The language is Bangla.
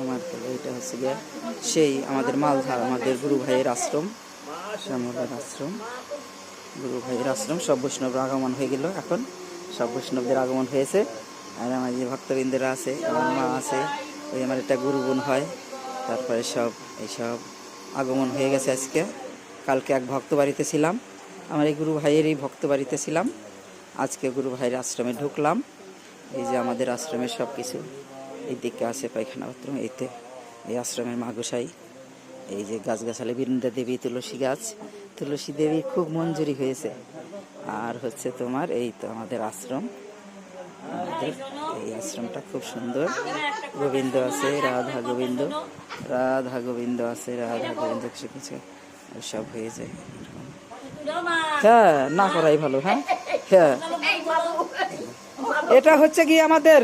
আমার এটা হচ্ছে গিয়ে সেই আমাদের মালধা, আমাদের গুরু ভাইয়ের আশ্রম, শ্যামলার আশ্রম, গুরু ভাইয়ের আশ্রম। সব বৈষ্ণবের আগমন হয়ে গেল, এখন সব বৈষ্ণবদের আগমন হয়েছে। আর আমার যে ভক্তবৃন্দরা আছে, আমার মা আছে, ওই আমার একটা গুরু বোন হয়, তারপরে সব এইসব আগমন হয়ে গেছে আজকে। কালকে এক ভক্ত বাড়িতে ছিলাম, আমার এই গুরু ভাইয়ের এই ভক্ত বাড়িতে ছিলাম, আজকে গুরু ভাইয়ের আশ্রমে ঢুকলাম। এই যে আমাদের আশ্রমের সব কিছু, এই দিকে আছে পায়খানা বাথরুম, এইতে এই আশ্রমের মা গোসাই, এই যে গাছগাছালি, বৃন্দা দেবী, তুলসী গাছ, তুলসী দেবী খুব মঞ্জুরি হয়েছে। আর হচ্ছে তোমার এই তো আমাদের আশ্রম, আমাদের এই আশ্রমটা খুব সুন্দর। গোবিন্দ আছে, রাধা গোবিন্দ, রাধা গোবিন্দ আছে, রাধা গোবিন্দ কিছু সব হয়ে যায়। হ্যাঁ, না করাই ভালো। হ্যাঁ হ্যাঁ, এটা হচ্ছে কি আমাদের